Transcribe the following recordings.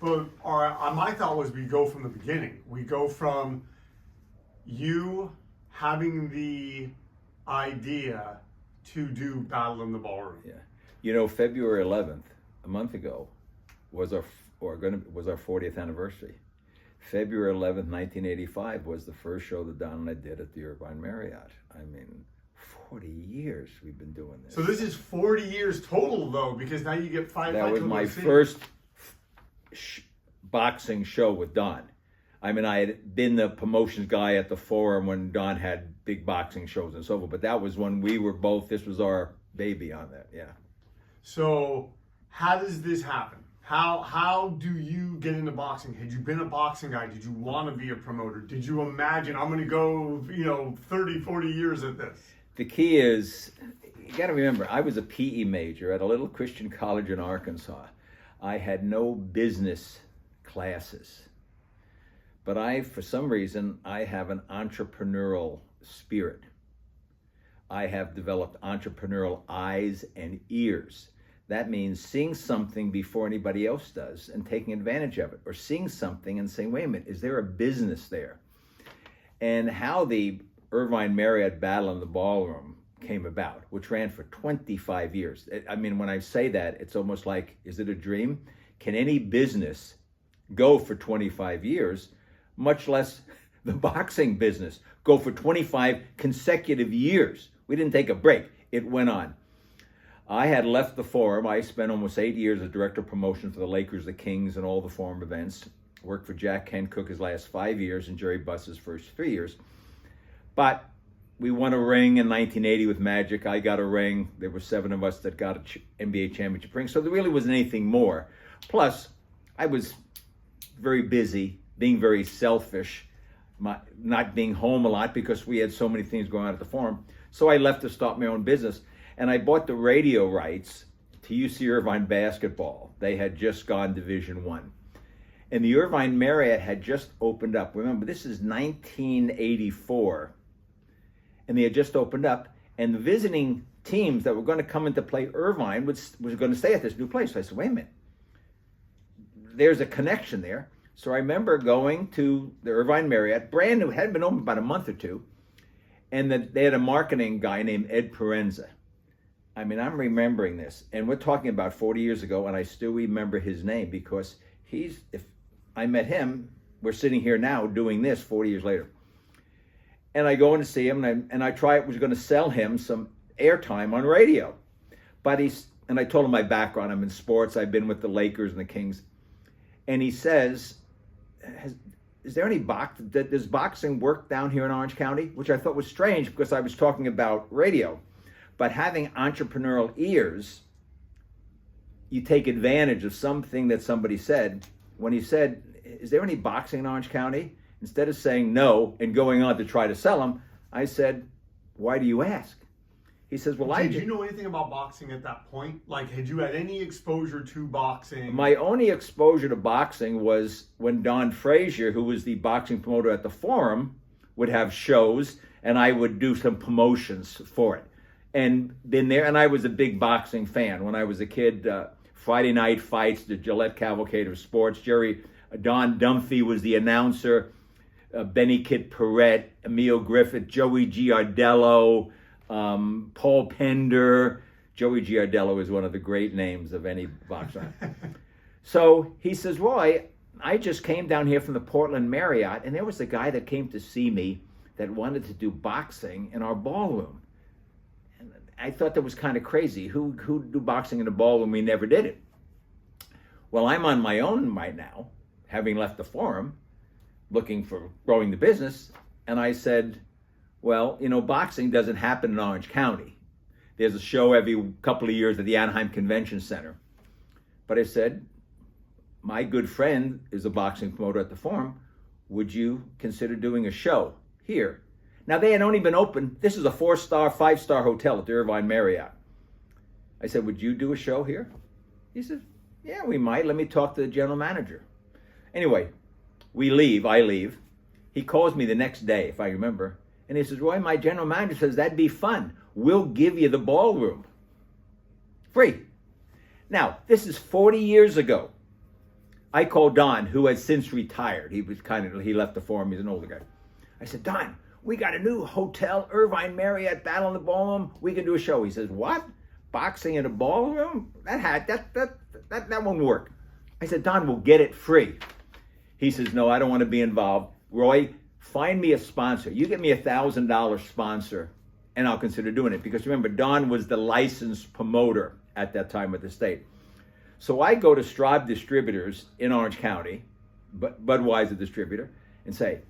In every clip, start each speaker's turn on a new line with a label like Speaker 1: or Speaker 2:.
Speaker 1: But my thought was we go from the beginning. We go from you having the idea to do Battle in the Ballroom.
Speaker 2: Yeah. You know, February 11th, a month ago, was our 40th anniversary. February 11th, 1985 was the first show that Don and I did at the Irvine Marriott. I mean, 40 years we've been doing this.
Speaker 1: So this is 40 years total, though, because now you get five.
Speaker 2: That was my first boxing show with Don. I mean, I had been the promotions guy at the Forum when Don had big boxing shows and so forth, but that was when we were both, this was our baby on that, yeah.
Speaker 1: So how does this happen? How do you get into boxing? Had you been a boxing guy? Did you want to be a promoter? Did you imagine, I'm going to go, 30, 40 years at this?
Speaker 2: The key is, you got to remember, I was a PE major at a little Christian college in Arkansas. I had no business classes. But for some reason, I have an entrepreneurial spirit. I have developed entrepreneurial eyes and ears. That means seeing something before anybody else does and taking advantage of it, or seeing something and saying, wait a minute, is there a business there? And how the Irvine Marriott Battle in the Ballroom came about, which ran for 25 years. I mean, when I say that, it's almost like, is it a dream? Can any business go for 25 years, much less the boxing business go for 25 consecutive years? We didn't take a break. It went on. I had left the Forum. I spent almost 8 years as director of promotion for the Lakers, the Kings, and all the Forum events. Worked for Jack Cook his last 5 years and Jerry Buss's first 3 years. But we won a ring in 1980 with Magic. I got a ring. There were 7 of us that got an NBA championship ring. So there really wasn't anything more. Plus, I was very busy, being very selfish, not being home a lot because we had so many things going on at the Forum. So I left to start my own business. And I bought the radio rights to UC Irvine basketball. They had just gone Division I. And the Irvine Marriott had just opened up. Remember, this is 1984. And they had just opened up. And the visiting teams that were going to come in to play Irvine was going to stay at this new place. So I said, wait a minute. There's a connection there. So I remember going to the Irvine Marriott, brand new, hadn't been open about a month or two. And they had a marketing guy named Ed Perenza. I mean, I'm remembering this, and we're talking about 40 years ago, and I still remember his name because if I met him, we're sitting here now doing this 40 years later. And I go in to see him, and I was going to sell him some airtime on radio. But I told him my background. I'm in sports. I've been with the Lakers and the Kings. And he says, is there any does boxing work down here in Orange County? Which I thought was strange because I was talking about radio. But having entrepreneurial ears, you take advantage of something that somebody said. When he said, is there any boxing in Orange County? Instead of saying no and going on to try to sell them, I said, why do you ask? He says, well,
Speaker 1: Did you know anything about boxing at that point? Like, had you had any exposure to boxing?
Speaker 2: My only exposure to boxing was when Don Frazier, who was the boxing promoter at the Forum, would have shows, and I would do some promotions for it. And been there, and I was a big boxing fan. When I was a kid, Friday night fights, the Gillette Cavalcade of Sports. Don Dunphy was the announcer. Benny Kit Perrette, Emil Griffith, Joey Giardello, Paul Pender. Joey Giardello is one of the great names of any boxer. So he says, Roy, I just came down here from the Portland Marriott, and there was a guy that came to see me that wanted to do boxing in our ballroom. And I thought that was kind of crazy. Who'd do boxing in a ballroom? We never did it. Well, I'm on my own right now, having left the Forum, looking for growing the business. And I said, well, boxing doesn't happen in Orange County. There's a show every couple of years at the Anaheim Convention Center. But I said, my good friend is a boxing promoter at the Forum. Would you consider doing a show here? Now, they had only been open. This is a 4-star, 5-star hotel at the Irvine Marriott. I said, would you do a show here? He said, yeah, we might. Let me talk to the general manager. Anyway, I leave. He calls me the next day, if I remember. And he says, Roy, my general manager says, that'd be fun. We'll give you the ballroom. Free. Now, this is 40 years ago. I called Don, who has since retired. He left the forum. He's an older guy. I said, Don, we got a new hotel, Irvine Marriott, Battle in the Ballroom. We can do a show. He says, what? Boxing in a ballroom? That won't work. I said, Don, we'll get it free. He says, no, I don't want to be involved. Roy, find me a sponsor. You get me $1,000 sponsor, and I'll consider doing it. Because remember, Don was the licensed promoter at that time with the state. So I go to Straub Distributors in Orange County, Budweiser distributor, and say,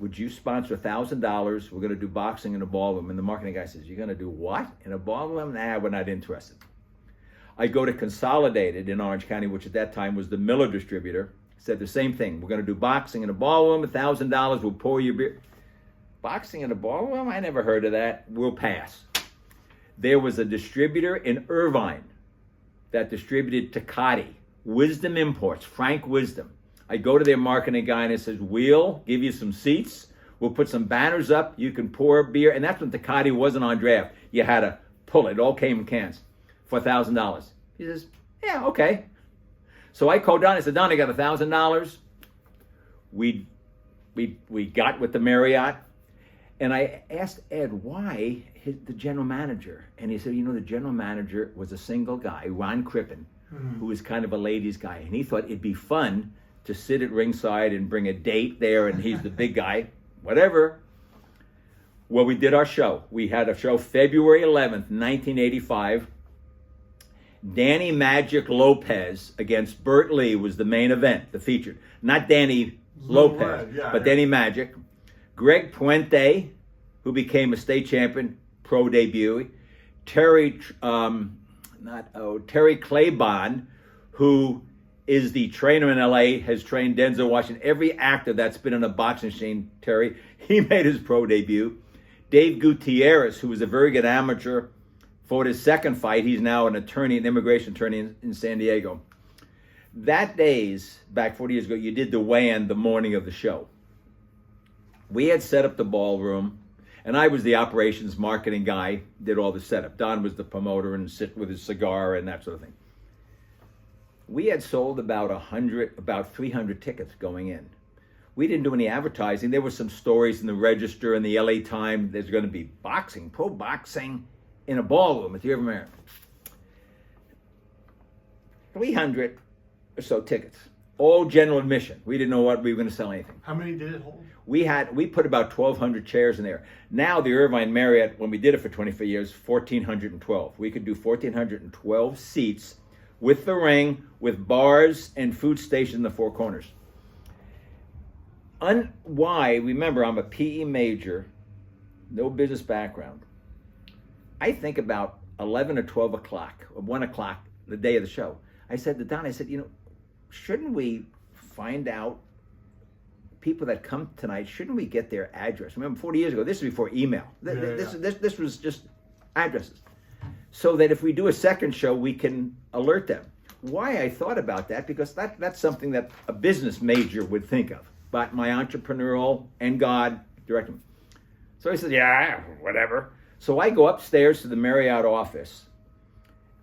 Speaker 2: would you sponsor $1,000? We're going to do boxing in a ballroom. And the marketing guy says, you're going to do what? In a ballroom? Nah, we're not interested. I go to Consolidated in Orange County, which at that time was the Miller distributor, said the same thing. We're going to do boxing in a ballroom, $1,000, we'll pour you beer. Boxing in a ballroom? I never heard of that. We'll pass. There was a distributor in Irvine that distributed Tecate, Wisdom Imports, Frank Wisdom. I go to their marketing guy and it says, we'll give you some seats, we'll put some banners up, you can pour beer, and that's when Tecate wasn't on draft. You had to pull it. It all came in cans for $1,000. He says, yeah, okay. So I called Don. I said, Don, I got $1,000. We got with the Marriott, and I asked Ed why the general manager, and he said, the general manager was a single guy, Ron Crippen, who was kind of a ladies' guy, and he thought it'd be fun to sit at ringside and bring a date there, and he's the big guy, whatever. Well, we did our show. We had a show February 11th, 1985. Danny Magic Lopez against Burt Lee was the main event, the featured. Not Danny Lopez, but Danny Magic. Greg Puente, who became a state champion, pro debut. Terry Claybon, who is the trainer in LA, has trained Denzel Washington. Every actor that's been in a boxing scene, Terry, he made his pro debut. Dave Gutierrez, who was a very good amateur, fought his second fight. He's now an immigration attorney in San Diego. That days, back 40 years ago, you did the weigh-in the morning of the show. We had set up the ballroom, and I was the operations marketing guy, did all the setup. Don was the promoter and sit with his cigar and that sort of thing. We had sold about 300 tickets going in. We didn't do any advertising. There were some stories in the Register and the LA Times. There's going to be boxing, pro boxing in a ballroom at the Irvine Marriott. 300 or so tickets, all general admission. We didn't know what we were going to sell anything.
Speaker 1: How many did it hold?
Speaker 2: We put about 1,200 chairs in there. Now the Irvine Marriott, when we did it for 25 years, 1,412. We could do 1,412 seats with the ring, with bars and food stations in the four corners. Remember, I'm a PE major, no business background. I think about 11 or 12 o'clock, or 1 o'clock, the day of the show. I said to Don, shouldn't we find out people that come tonight, shouldn't we get their address? Remember, 40 years ago, this was before email. This was just addresses. So that if we do a second show, we can alert them. Why I thought about that, because that's something that a business major would think of. But my entrepreneurial and God directed me. So he says, yeah, whatever. So I go upstairs to the Marriott office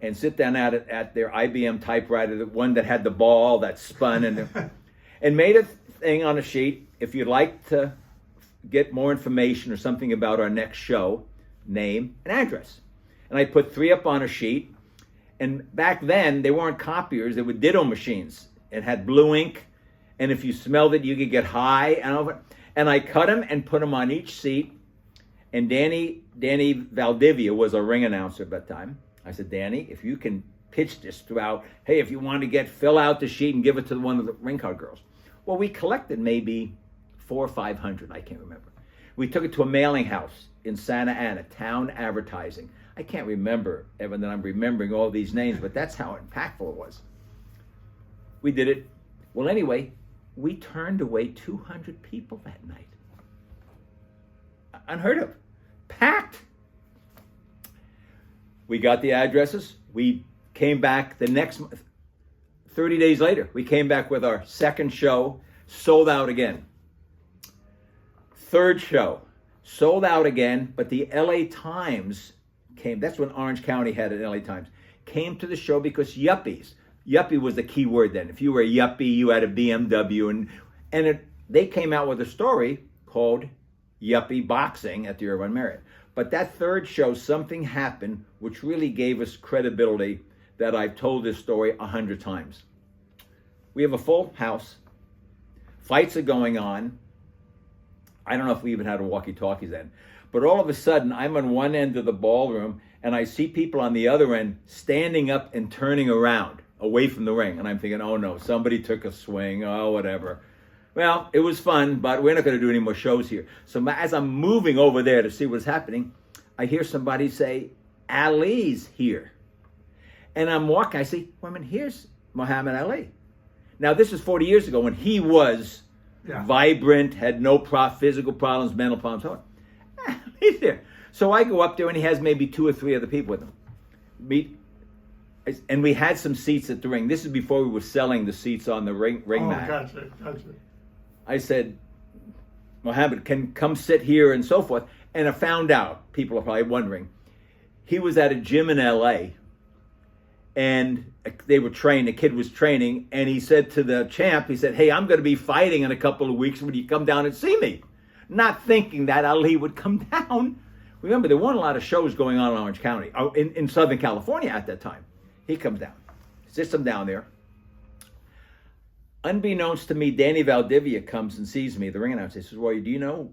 Speaker 2: and sit down at their IBM typewriter, the one that had the ball that spun, and made a thing on a sheet. If you'd like to get more information or something about our next show, name and address. And I put 3 up on a sheet. And back then, they weren't copiers. They were ditto machines. It had blue ink. And if you smelled it, you could get high. And I cut them and put them on each seat. And Danny Valdivia was a ring announcer at that time. I said, Danny, if you can pitch this throughout, hey, if you want to fill out the sheet and give it to one of the ring card girls. Well, we collected maybe 400 or 500, I can't remember. We took it to a mailing house in Santa Ana, Town Advertising. I can't remember, Evan, that I'm remembering all these names, but that's how impactful it was. We did it. Well, anyway, we turned away 200 people that night. Unheard of. Packed. We got the addresses. We came back the next month. 30 days later, we came back with our second show, sold out again. Third show, sold out again, but the LA Times came. That's when Orange County had an LA Times. Came to the show because yuppies Yuppie was the key word then. If you were a yuppie, you had a BMW, and they came out with a story called Yuppie Boxing at the Irvine Marriott. But that third show, something happened which really gave us credibility that I've told this story 100 times. We have a full house. Fights are going on. I don't know if we even had a walkie-talkies then. But all of a sudden, I'm on one end of the ballroom, and I see people on the other end standing up and turning around away from the ring. And I'm thinking, oh no, somebody took a swing, oh, whatever. Well, it was fun, but we're not going to do any more shows here. So as I'm moving over there to see what's happening, I hear somebody say, Ali's here. And I'm walking, I see, well, I mean, here's Muhammad Ali. Now, this is 40 years ago when he was vibrant, had no physical problems, mental problems. So he's there. So I go up there, and he has maybe 2 or 3 other people with him. And we had some seats at the ring. This is before we were selling the seats on the ring mat.
Speaker 1: Gotcha.
Speaker 2: I said, Muhammad, can come sit here and so forth. And I found out, people are probably wondering, he was at a gym in LA, and they were trained, the kid was training, and he said to the champ, he said, hey, I'm going to be fighting in a couple of weeks. Would you come down and see me? Not thinking that Ali would come down. Remember, there weren't a lot of shows going on in Orange County, in Southern California at that time. He comes down, sits him down there. Unbeknownst to me, Danny Valdivia comes and sees me, the ring announcer. He says, Roy, do you know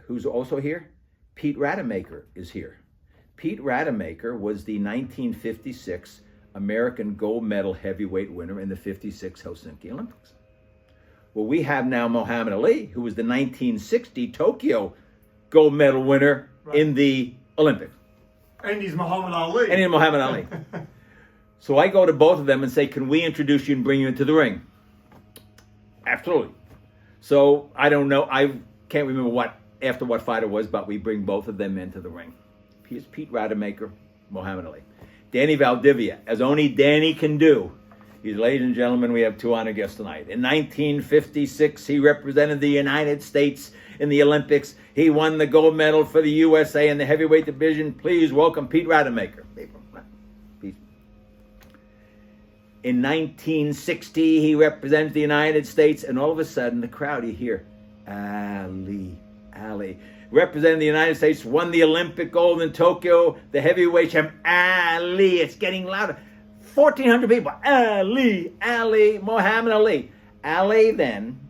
Speaker 2: who's also here? Pete Rademacher is here. Pete Rademacher was the 1956 American gold medal heavyweight winner in the 56 Helsinki Olympics. Well, we have now Muhammad Ali, who was the 1960 Tokyo gold medal winner in the Olympics.
Speaker 1: And he's Muhammad Ali.
Speaker 2: And he's Muhammad Ali. So I go to both of them and say, can we introduce you and bring you into the ring? Absolutely. So I don't know. I can't remember after what fight it was, but we bring both of them into the ring. Pete Rademacher, Muhammad Ali. Danny Valdivia, as only Danny can do. Ladies and gentlemen, we have 2 honored guests tonight. In 1956, he represented the United States in the Olympics. He won the gold medal for the USA in the heavyweight division. Please welcome Pete Rademacher. In 1960, he represents the United States, and all of a sudden, the crowd, you hear, Ali. Representing the United States, won the Olympic gold in Tokyo, the heavyweight champ, Ali. It's getting louder. 1,400 people, Ali, Muhammad Ali. Ali then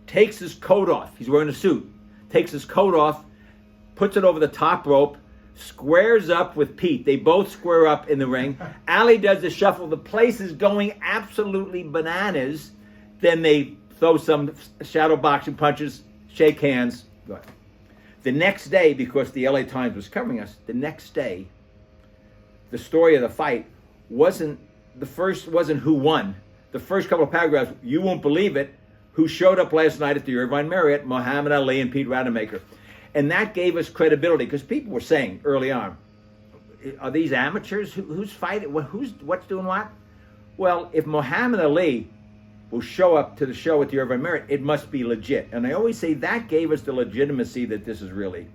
Speaker 2: takes his coat off. He's wearing a suit. Takes his coat off, puts it over the top rope, squares up with Pete. They both square up in the ring. Ali does the shuffle. The place is going absolutely bananas. Then they throw some shadow boxing punches, shake hands. Go ahead. The next day, because the LA Times was covering us, the next day, the story of the fight wasn't who won. The first couple of paragraphs, you won't believe it, who showed up last night at the Irvine Marriott, Muhammad Ali and Pete Rademacher. And that gave us credibility, because people were saying early on, are these amateurs? Who's fighting? What's doing what? Well, if Muhammad Ali will show up to the show at the Irvine Marriott, it must be legit. And I always say that gave us the legitimacy that this is really